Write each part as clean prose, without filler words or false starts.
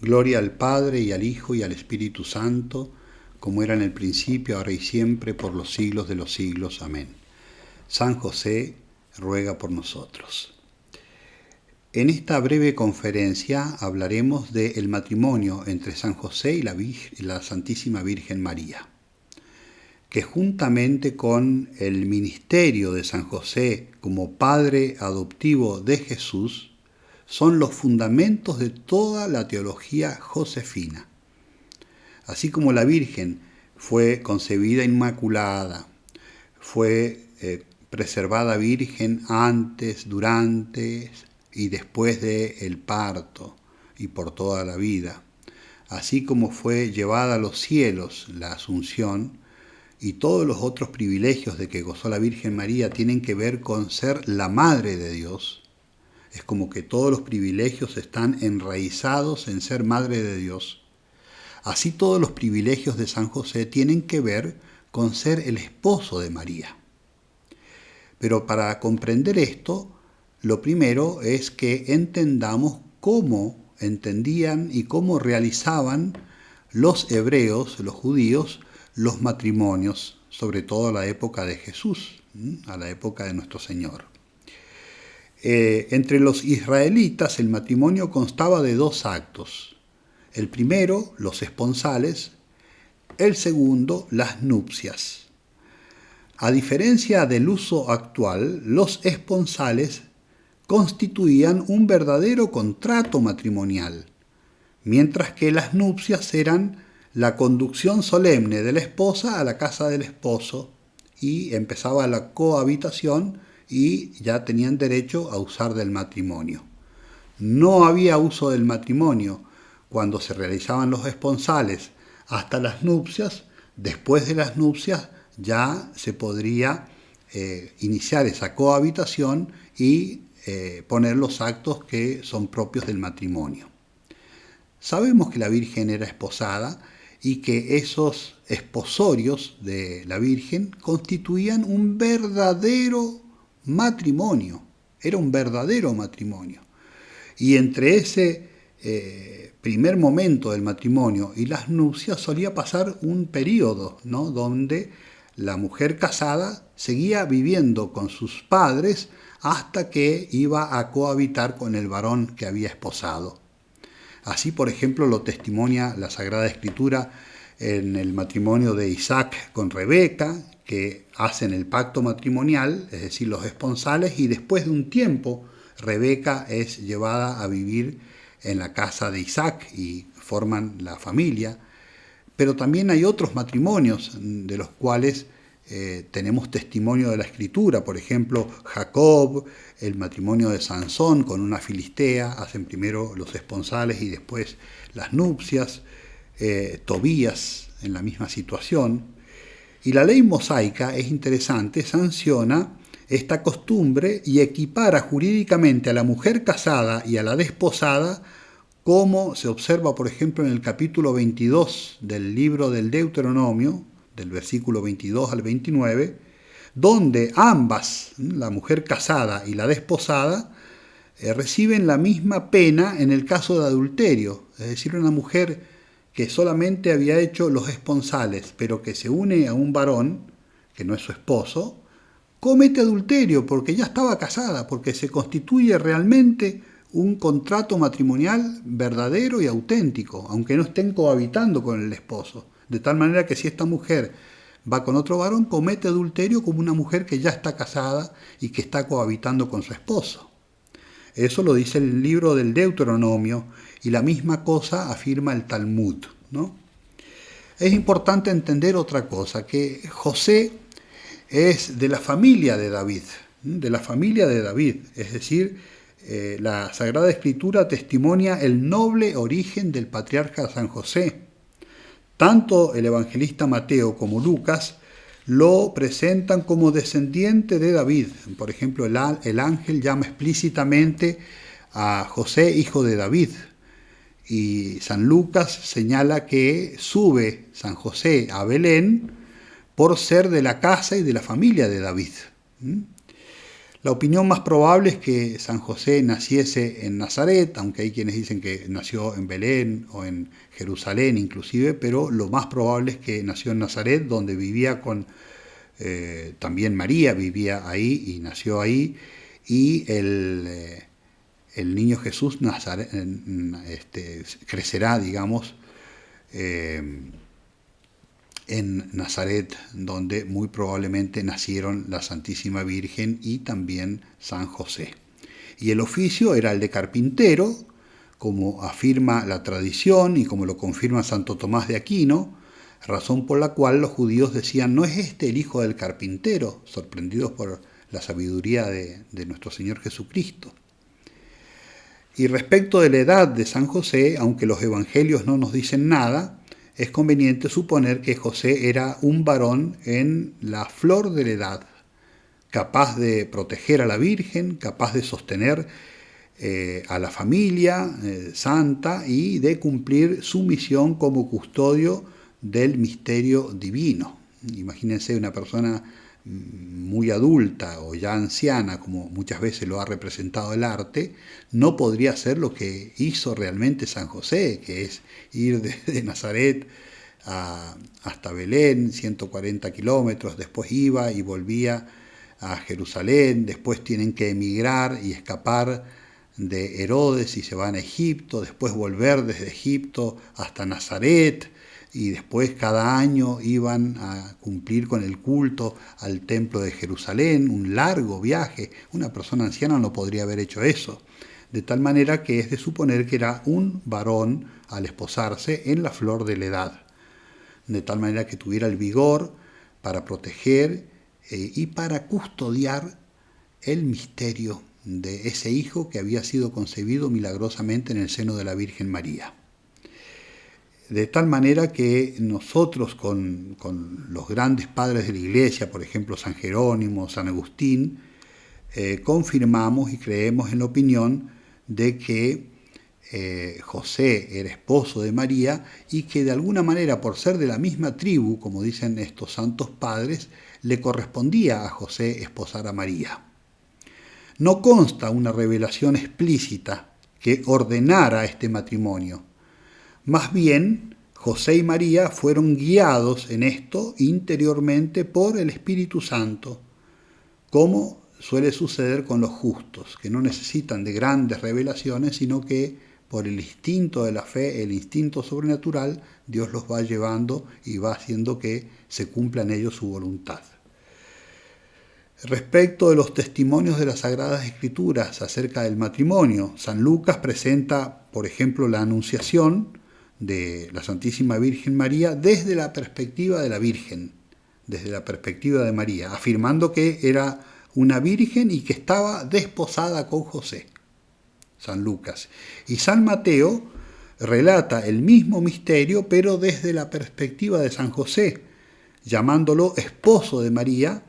Gloria al Padre y al Hijo y al Espíritu Santo, como era en el principio, ahora y siempre, por los siglos de los siglos. Amén. San José, ruega por nosotros. En esta breve conferencia hablaremos del matrimonio entre San José y la Santísima Virgen María, que juntamente con el ministerio de San José como padre adoptivo de Jesús, son los fundamentos de toda la teología josefina. Así como la Virgen fue concebida inmaculada, fue preservada virgen antes, durante y después del parto y por toda la vida, así como fue llevada a los cielos la Asunción, y todos los otros privilegios de que gozó la Virgen María tienen que ver con ser la Madre de Dios. Es como que todos los privilegios están enraizados en ser Madre de Dios. Así todos los privilegios de San José tienen que ver con ser el esposo de María. Pero para comprender esto, lo primero es que entendamos cómo entendían y cómo realizaban los hebreos, los judíos, los matrimonios, sobre todo a la época de Jesús, a la época de nuestro Señor. Entre los israelitas el matrimonio constaba de dos actos. El primero, los esponsales, el segundo, las nupcias. A diferencia del uso actual, los esponsales constituían un verdadero contrato matrimonial, mientras que las nupcias eran la conducción solemne de la esposa a la casa del esposo y empezaba la cohabitación y ya tenían derecho a usar del matrimonio. No había uso del matrimonio cuando se realizaban los esponsales hasta las nupcias. Después de las nupcias ya se podría iniciar esa cohabitación y poner los actos que son propios del matrimonio. Sabemos que la Virgen era esposada y que esos esposorios de la Virgen constituían un verdadero matrimonio, era un verdadero matrimonio. Y entre ese primer momento del matrimonio y las nupcias solía pasar un periodo, ¿no?, donde la mujer casada seguía viviendo con sus padres hasta que iba a cohabitar con el varón que había esposado. Así, por ejemplo, lo testimonia la Sagrada Escritura en el matrimonio de Isaac con Rebeca, que hacen el pacto matrimonial, es decir, los esponsales, y después de un tiempo Rebeca es llevada a vivir en la casa de Isaac y forman la familia. Pero también hay otros matrimonios de los cuales tenemos testimonio de la Escritura. Por ejemplo, Jacob, el matrimonio de Sansón con una filistea, hacen primero los esponsales y después las nupcias. Tobías en la misma situación. Y la ley mosaica, es interesante, sanciona esta costumbre y equipara jurídicamente a la mujer casada y a la desposada, como se observa, por ejemplo, en el capítulo 22 del libro del Deuteronomio, del versículo 22 al 29, donde ambas, la mujer casada y la desposada, reciben la misma pena en el caso de adulterio. Es decir, una mujer que solamente había hecho los esponsales, pero que se une a un varón, que no es su esposo, comete adulterio porque ya estaba casada, porque se constituye realmente un contrato matrimonial verdadero y auténtico, aunque no estén cohabitando con el esposo. De tal manera que si esta mujer va con otro varón, comete adulterio como una mujer que ya está casada y que está cohabitando con su esposo. Eso lo dice el libro del Deuteronomio y la misma cosa afirma el Talmud, ¿no? Es importante entender otra cosa, que José es de la familia de David, es decir, la Sagrada Escritura testimonia el noble origen del patriarca San José. Tanto el evangelista Mateo como Lucas lo presentan como descendiente de David. Por ejemplo, el ángel llama explícitamente a José hijo de David. Y San Lucas señala que sube San José a Belén por ser de la casa y de la familia de David. La opinión más probable es que San José naciese en Nazaret, aunque hay quienes dicen que nació en Belén o en Jerusalén inclusive, pero lo más probable es que nació en Nazaret, donde vivía también María vivía ahí y nació ahí, y el niño Jesús crecerá, digamos, en Nazaret, donde muy probablemente nacieron la Santísima Virgen y también San José. Y el oficio era el de carpintero, como afirma la tradición y como lo confirma Santo Tomás de Aquino, razón por la cual los judíos decían: ¿no es este el hijo del carpintero?, sorprendidos por la sabiduría de nuestro Señor Jesucristo. Y respecto de la edad de San José, aunque los evangelios no nos dicen nada, es conveniente suponer que José era un varón en la flor de la edad, capaz de proteger a la Virgen, capaz de sostener a la familia santa y de cumplir su misión como custodio del misterio divino. Imagínense una persona muy adulta o ya anciana, como muchas veces lo ha representado el arte, no podría hacer lo que hizo realmente San José, que es ir de Nazaret hasta Belén, 140 kilómetros, después iba y volvía a Jerusalén, después tienen que emigrar y escapar de Herodes y se van a Egipto, después volver desde Egipto hasta Nazaret, y después cada año iban a cumplir con el culto al templo de Jerusalén, un largo viaje. Una persona anciana no podría haber hecho eso, de tal manera que es de suponer que era un varón al esposarse en la flor de la edad, de tal manera que tuviera el vigor para proteger y para custodiar el misterio de ese hijo que había sido concebido milagrosamente en el seno de la Virgen María. De tal manera que nosotros con los grandes padres de la Iglesia, por ejemplo San Jerónimo, San Agustín, confirmamos y creemos en la opinión de que José era esposo de María y que de alguna manera, por ser de la misma tribu, como dicen estos santos padres, le correspondía a José esposar a María. No consta una revelación explícita que ordenara este matrimonio. Más bien, José y María fueron guiados en esto interiormente por el Espíritu Santo, como suele suceder con los justos, que no necesitan de grandes revelaciones, sino que por el instinto de la fe, el instinto sobrenatural, Dios los va llevando y va haciendo que se cumpla en ellos su voluntad. Respecto de los testimonios de las Sagradas Escrituras acerca del matrimonio, San Lucas presenta, por ejemplo, la Anunciación de la Santísima Virgen María desde la perspectiva de la Virgen, desde la perspectiva de María, afirmando que era una virgen y que estaba desposada con José, San Lucas. Y San Mateo relata el mismo misterio, pero desde la perspectiva de San José, llamándolo esposo de María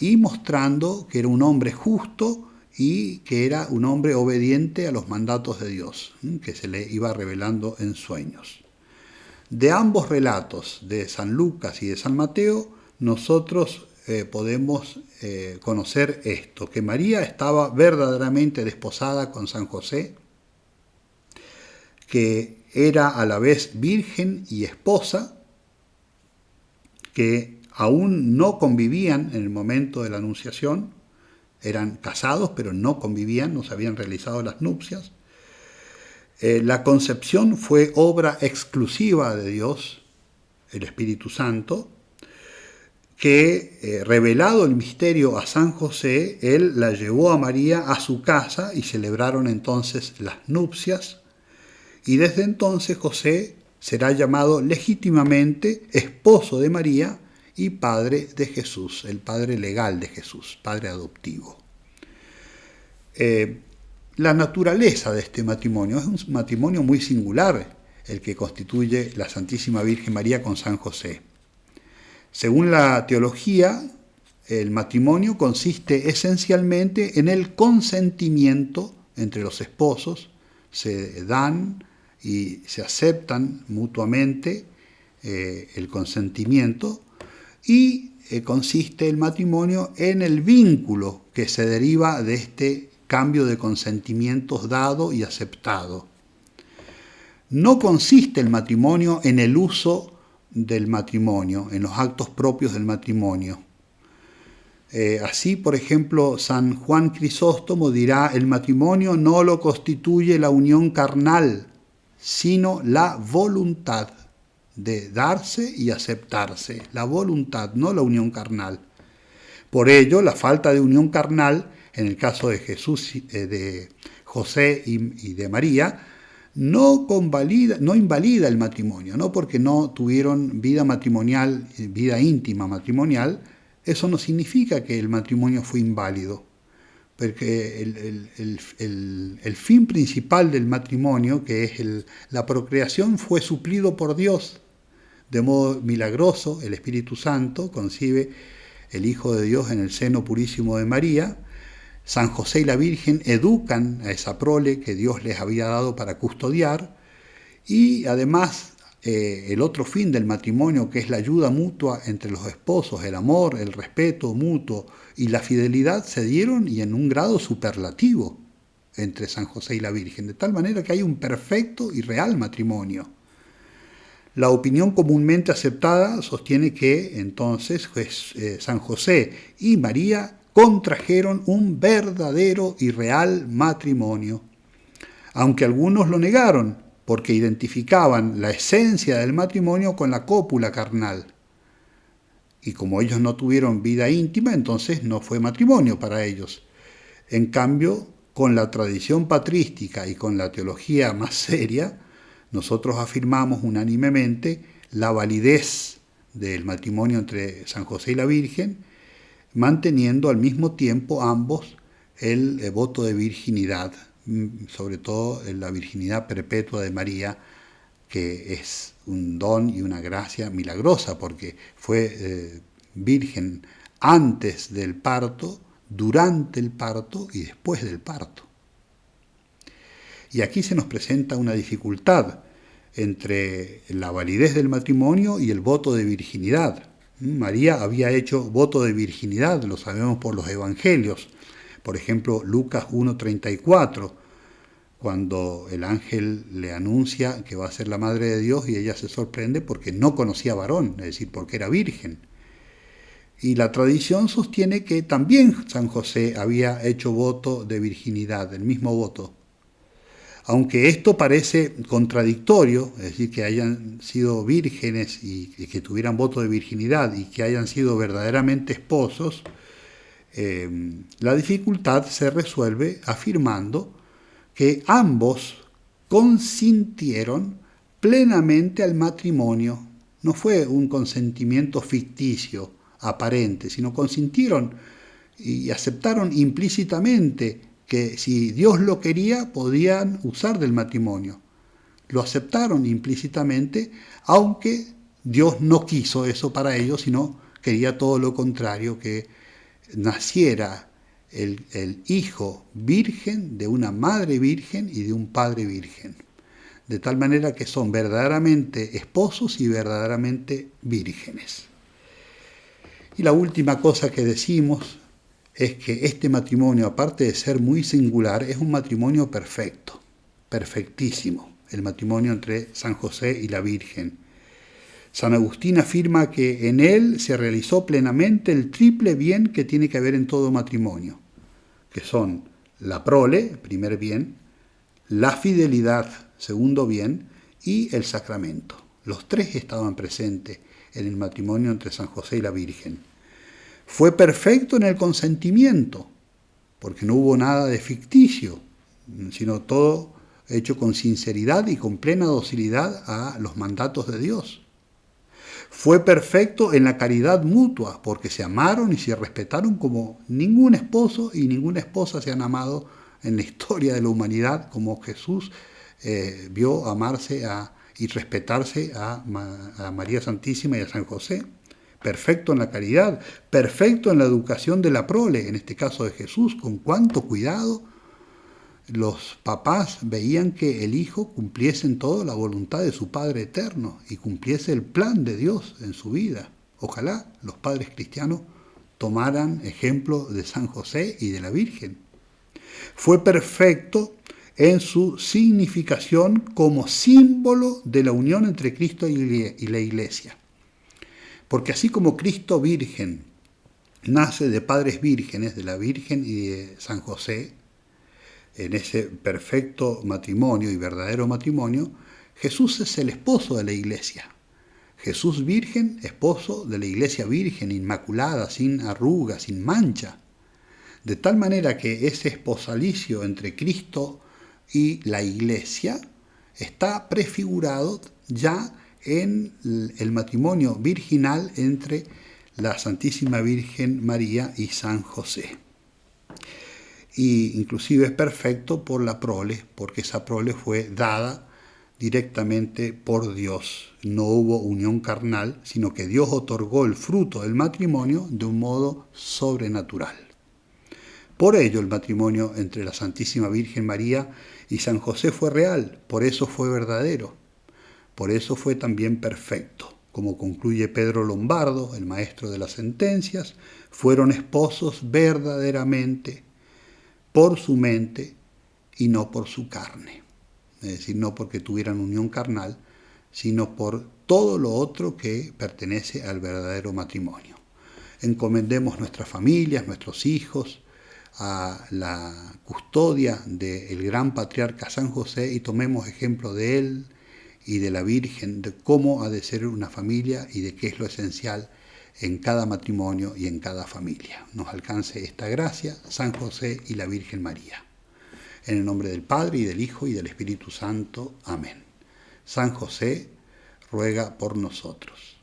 y mostrando que era un hombre justo y que era un hombre obediente a los mandatos de Dios, que se le iba revelando en sueños. De ambos relatos, de San Lucas y de San Mateo, nosotros podemos conocer esto, que María estaba verdaderamente desposada con San José, que era a la vez virgen y esposa, que aún no convivían en el momento de la anunciación, eran casados pero no convivían, no se habían realizado las nupcias. La concepción fue obra exclusiva de Dios, el Espíritu Santo, que revelado el misterio a San José, él la llevó a María a su casa y celebraron entonces las nupcias, y desde entonces José será llamado legítimamente esposo de María y padre de Jesús, el padre legal de Jesús, padre adoptivo. La naturaleza de este matrimonio es un matrimonio muy singular, el que constituye la Santísima Virgen María con San José. Según la teología, el matrimonio consiste esencialmente en el consentimiento entre los esposos, se dan y se aceptan mutuamente el consentimiento, y consiste el matrimonio en el vínculo que se deriva de este cambio de consentimientos dado y aceptado. No consiste el matrimonio en el uso del matrimonio, en los actos propios del matrimonio. Así, por ejemplo, San Juan Crisóstomo dirá: el matrimonio no lo constituye la unión carnal, sino la voluntad de darse y aceptarse. La voluntad, no la unión carnal. Por ello, la falta de unión carnal, en el caso de Jesús, de José y de María, no invalida el matrimonio, no porque no tuvieron vida matrimonial, vida íntima matrimonial. Eso no significa que el matrimonio fue inválido, porque el fin principal del matrimonio, que es la procreación, fue suplido por Dios. De modo milagroso, el Espíritu Santo concibe el Hijo de Dios en el seno purísimo de María. San José y la Virgen educan a esa prole que Dios les había dado para custodiar, y además el otro fin del matrimonio, que es la ayuda mutua entre los esposos, el amor, el respeto mutuo y la fidelidad, se dieron y en un grado superlativo entre San José y la Virgen, de tal manera que hay un perfecto y real matrimonio. La opinión comúnmente aceptada sostiene que entonces San José y María contrajeron un verdadero y real matrimonio, aunque algunos lo negaron, porque identificaban la esencia del matrimonio con la cópula carnal. Y como ellos no tuvieron vida íntima, entonces no fue matrimonio para ellos. En cambio, con la tradición patrística y con la teología más seria, nosotros afirmamos unánimemente la validez del matrimonio entre San José y la Virgen, manteniendo al mismo tiempo ambos el voto de virginidad, sobre todo la virginidad perpetua de María, que es un don y una gracia milagrosa, porque fue virgen antes del parto, durante el parto y después del parto. Y aquí se nos presenta una dificultad entre la validez del matrimonio y el voto de virginidad. María había hecho voto de virginidad, lo sabemos por los evangelios. Por ejemplo, Lucas 1:34, cuando el ángel le anuncia que va a ser la madre de Dios y ella se sorprende porque no conocía varón, es decir, porque era virgen. Y la tradición sostiene que también San José había hecho voto de virginidad, el mismo voto. Aunque esto parece contradictorio, es decir, que hayan sido vírgenes y que tuvieran voto de virginidad y que hayan sido verdaderamente esposos, la dificultad se resuelve afirmando que ambos consintieron plenamente al matrimonio. No fue un consentimiento ficticio, aparente, sino consintieron y aceptaron implícitamente que si Dios lo quería, podían usar del matrimonio. Lo aceptaron implícitamente, aunque Dios no quiso eso para ellos, sino quería todo lo contrario, que naciera el hijo virgen de una madre virgen y de un padre virgen. De tal manera que son verdaderamente esposos y verdaderamente vírgenes. Y la última cosa que decimos es que este matrimonio, aparte de ser muy singular, es un matrimonio perfecto, perfectísimo, el matrimonio entre San José y la Virgen. San Agustín afirma que en él se realizó plenamente el triple bien que tiene que haber en todo matrimonio, que son la prole, primer bien, la fidelidad, segundo bien, y el sacramento. Los tres estaban presentes en el matrimonio entre San José y la Virgen. Fue perfecto en el consentimiento, porque no hubo nada de ficticio, sino todo hecho con sinceridad y con plena docilidad a los mandatos de Dios. Fue perfecto en la caridad mutua, porque se amaron y se respetaron como ningún esposo y ninguna esposa se han amado en la historia de la humanidad, como Jesús vio amarse y respetarse a María Santísima y a San José. Perfecto en la caridad, perfecto en la educación de la prole, en este caso de Jesús, con cuánto cuidado los papás veían que el hijo cumpliese en todo la voluntad de su Padre eterno y cumpliese el plan de Dios en su vida. Ojalá los padres cristianos tomaran ejemplo de San José y de la Virgen. Fue perfecto en su significación como símbolo de la unión entre Cristo y la Iglesia. Porque así como Cristo Virgen nace de padres vírgenes, de la Virgen y de San José, en ese perfecto matrimonio y verdadero matrimonio, Jesús es el esposo de la Iglesia. Jesús Virgen, esposo de la Iglesia Virgen, inmaculada, sin arruga, sin mancha. De tal manera que ese esposalicio entre Cristo y la Iglesia está prefigurado ya en el matrimonio virginal entre la Santísima Virgen María y San José. Y inclusive es perfecto por la prole, porque esa prole fue dada directamente por Dios. No hubo unión carnal, sino que Dios otorgó el fruto del matrimonio de un modo sobrenatural. Por ello el matrimonio entre la Santísima Virgen María y San José fue real, por eso fue verdadero, por eso fue también perfecto. Como concluye Pedro Lombardo, el maestro de las sentencias, fueron esposos verdaderamente por su mente y no por su carne. Es decir, no porque tuvieran unión carnal, sino por todo lo otro que pertenece al verdadero matrimonio. Encomendemos nuestras familias, nuestros hijos, a la custodia del gran patriarca San José y tomemos ejemplo de él y de la Virgen, de cómo ha de ser una familia y de qué es lo esencial en cada matrimonio y en cada familia. Nos alcance esta gracia, San José y la Virgen María. En el nombre del Padre, y del Hijo, y del Espíritu Santo. Amén. San José, ruega por nosotros.